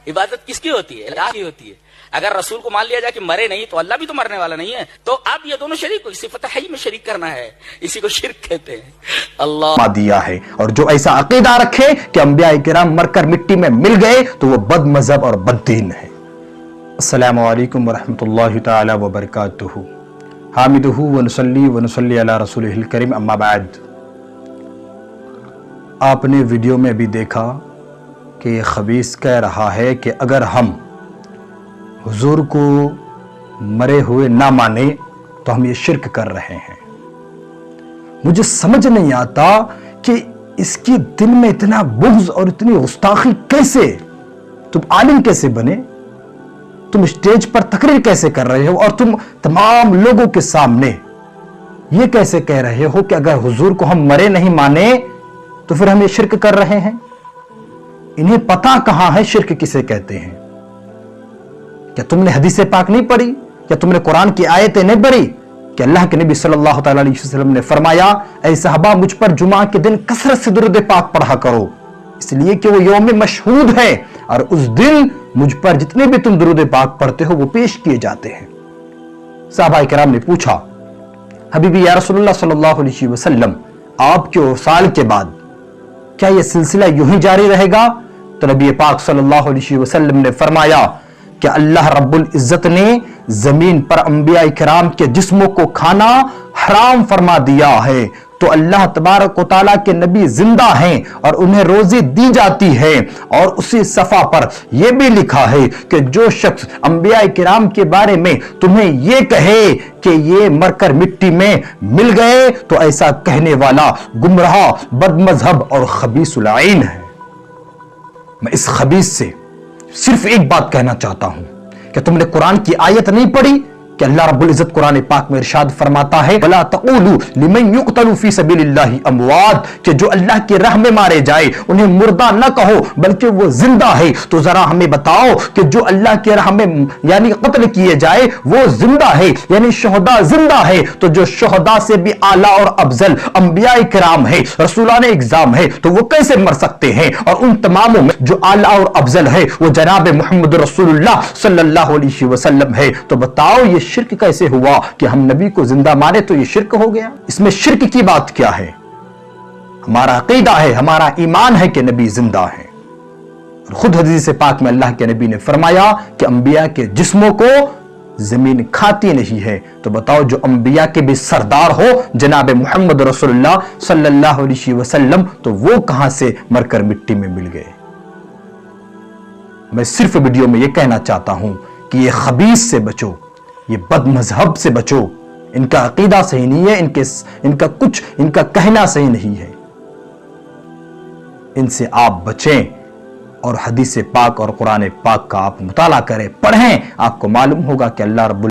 عبادت کس کی ہوتی ہے؟ اللہ کی ہوتی ہے. اگر رسول کو مان لیا جائے کہ مرے نہیں تو اللہ بھی تو مرنے والا نہیں ہے. تو اب یہ دونوں شریک کو صفت حی میں شریک کرنا ہے, اسی کو شرک کہتے ہیں. اللہ دیا ہے. اور جو ایسا عقیدہ رکھے کہ انبیاء کرام مر کر مٹی میں مل گئے تو وہ بد مذہب اور بد دین ہے. السلام علیکم ورحمۃ اللہ تعالی وبرکاتہ. حامدہ ونصلی علی رسولہ الکریم. اما بعد, آپ نے ویڈیو میں بھی دیکھا کہ یہ خبیث کہہ رہا ہے کہ اگر ہم حضور کو مرے ہوئے نہ مانے تو ہم یہ شرک کر رہے ہیں. مجھے سمجھ نہیں آتا کہ اس کی دل میں اتنا بغض اور اتنی گستاخی کیسے؟ تم عالم کیسے بنے؟ تم اسٹیج پر تقریر کیسے کر رہے ہو اور تم تمام لوگوں کے سامنے یہ کیسے کہہ رہے ہو کہ اگر حضور کو ہم مرے نہیں مانے تو پھر ہم یہ شرک کر رہے ہیں؟ انہیں پتا کہاں ہے شرک کسے کہتے ہیں؟ کیا تم نے حدیث پاک نہیں پڑھی؟ کیا تم نے قرآن کی آیتیں نہیں پڑھی کہ اللہ کے نبی صلی اللہ تعالی علیہ وسلم نے فرمایا اے صحابہ مجھ پر جمعہ کے دن کثرت سے درود پاک پڑھا کرو, اس لیے کہ وہ یوم مشہود ہے اور اس دن مجھ پر جتنے بھی تم درود پاک پڑھتے ہو وہ پیش کیے جاتے ہیں. صحابہ کرام نے پوچھا حبیبی یا رسول اللہ صلی اللہ علیہ وسلم آپ کے وصال کے بعد کیا یہ سلسلہ یوں ہی جاری رہے گا؟ تو نبی پاک صلی اللہ علیہ وسلم نے فرمایا کہ اللہ رب العزت نے زمین پر انبیاء کرام کے جسموں کو کھانا حرام فرما دیا ہے, تو اللہ تبارک و تعالیٰ کے نبی زندہ ہیں اور انہیں روزی دی جاتی ہے. اور اسی صفحہ پر یہ بھی لکھا ہے کہ جو شخص انبیاء کرام کے بارے میں تمہیں یہ کہے کہ یہ مر کر مٹی میں مل گئے تو ایسا کہنے والا گمراہ, بد مذہب اور خبیث العین ہے. میں اس خبیث سے صرف ایک بات کہنا چاہتا ہوں کہ تم نے قرآن کی آیت نہیں پڑھی کہ اللہ رب العزت قرآن پاک میں ارشاد فرماتا ہے وَلَا تَقُولُوا لِمَنْ يُقْتَلُ فِي سَبِيلِ اللَّهِ أَمْوَاتٌ, کہ جو اللہ کی راہ میں مارے جائے انہیں مردہ نہ کہو بلکہ وہ زندہ ہے. تو ذرا ہمیں بتاؤ کہ جو اللہ کی راہ میں یعنی قتل کیے جائے وہ زندہ ہے, یعنی شہداء زندہ ہے. تو جو شہداء سے بھی اعلیٰ اور افضل انبیاء کرام ہے, رسولان اعظام ہے, تو وہ کیسے مر سکتے ہیں؟ اور ان تماموں میں جو اعلیٰ اور افضل ہے وہ جناب محمد رسول اللہ صلی اللہ علیہ وسلم ہے. تو بتاؤ یہ شرک کیسے ہوا کہ ہم نبی کو زندہ مارے تو یہ شرک ہو گیا؟ اس میں شرک کی بات کیا ہے؟ ہمارا عقیدہ ہے, ہمارا ایمان ہے کہ نبی زندہ ہے. اور خود حدیث پاک میں اللہ کے نبی نے فرمایا کہ انبیاء کے جسموں کو زمین کھاتی نہیں ہے. تو بتاؤ جو انبیاء کے بھی سردار ہو جناب محمد رسول اللہ صلی اللہ علیہ وسلم, تو وہ کہاں سے مر کر مٹی میں مل گئے؟ میں صرف ویڈیو میں یہ کہنا چاہتا ہوں کہ یہ خبیث سے بچو, یہ بد مذہب سے بچو. ان کا عقیدہ صحیح نہیں ہے, ان کا کہنا صحیح نہیں ہے. ان سے آپ بچیں اور حدیث پاک اور قرآن پاک کا آپ مطالعہ کریں, پڑھیں. آپ کو معلوم ہوگا کہ اللہ رب